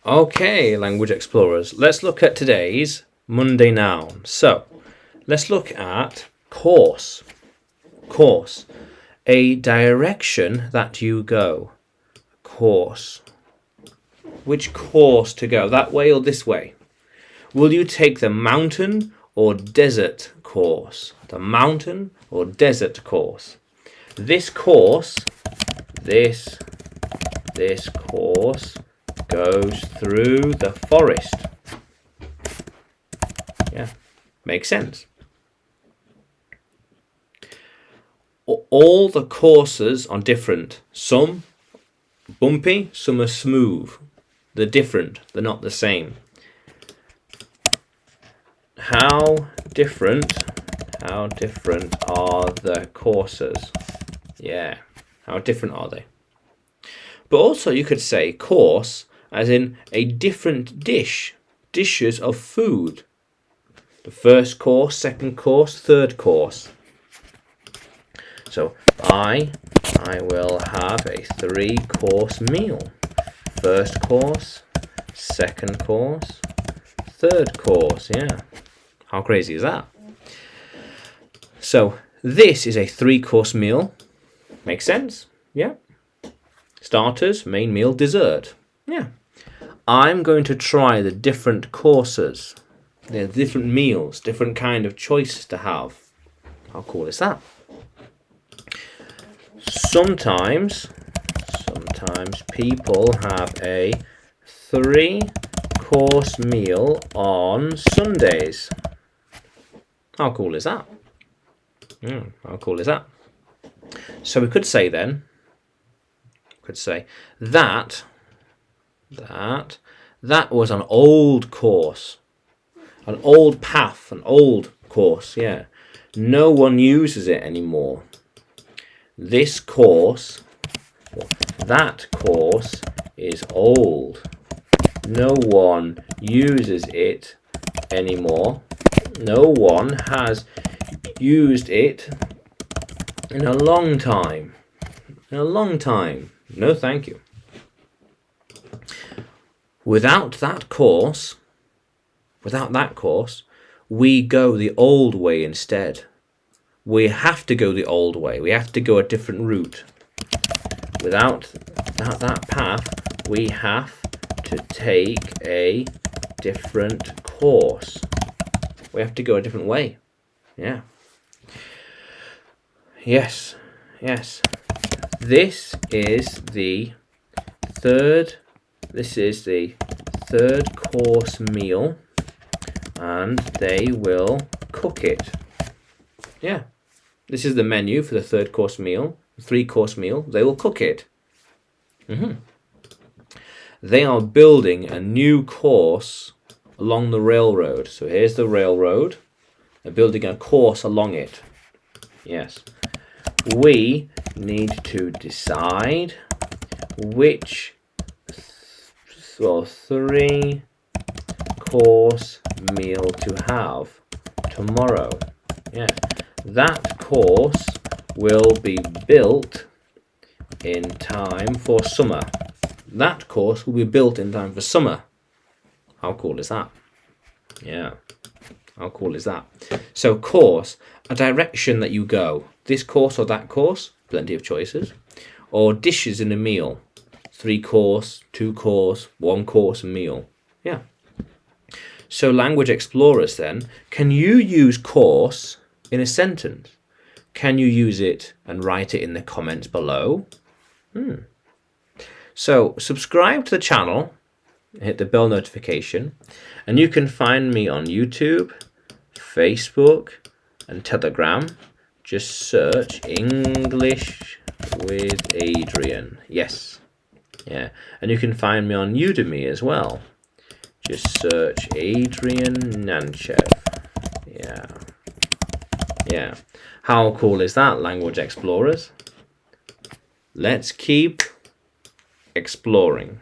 Okay, language explorers, let's look at today's Monday noun. So, let's look at course. Course, a direction that you go. Course. Which course to go, that way or this way? Will you take the mountain or desert course? The mountain or desert course? This course goes through the forest. Yeah, makes sense. All the courses are different. Some bumpy, some are smooth. They're different, they're not the same. How different are the courses? Yeah, how different are they? But also you could say course as in a different dishes of food. The first course, second course, third course. So I will have a 3-course meal. First course, second course, third course. Yeah, how crazy is that? So this is a 3-course meal. Makes sense? Yeah. Starters, main meal, dessert. Yeah. I'm going to try the different courses. The different meals, different kind of choices to have. How cool is that? Sometimes people have a 3-course meal on Sundays. How cool is that? How cool is that? So we could say then, that was an old course, an old path, an old course. Yeah, no one uses it anymore. This course, that course is old. No one uses it anymore. No one has used it in a long time. In a long time. No, thank you. Without that course, we go the old way instead. We have to go the old way. We have to go a different route. Without that path, we have to take a different course. We have to go a different way. Yeah. Yes. This is the third course meal, and they will cook it. Yeah. This is the menu for the 3rd course meal, 3-course meal. They will cook it. They are building a new course along the railroad. So here's the railroad. They're building a course along it. Yes. We need to decide which 3-course meal to have tomorrow. Yeah. That course will be built in time for summer. That course will be built in time for summer. How cool is that? Yeah. How cool is that? So course, a direction that you go. This course or that course, plenty of choices. Or dishes in a meal. 3-course, 2-course, 1-course meal. Yeah. So language explorers then, can you use course in a sentence? Can you use it and write it in the comments below? So subscribe to the channel, hit the bell notification, and you can find me on YouTube, Facebook, and Telegram. Just search English with Adrian. Yes. Yeah. And you can find me on Udemy as well. Just search Adrian Nanchev. Yeah. How cool is that, language explorers? Let's keep exploring.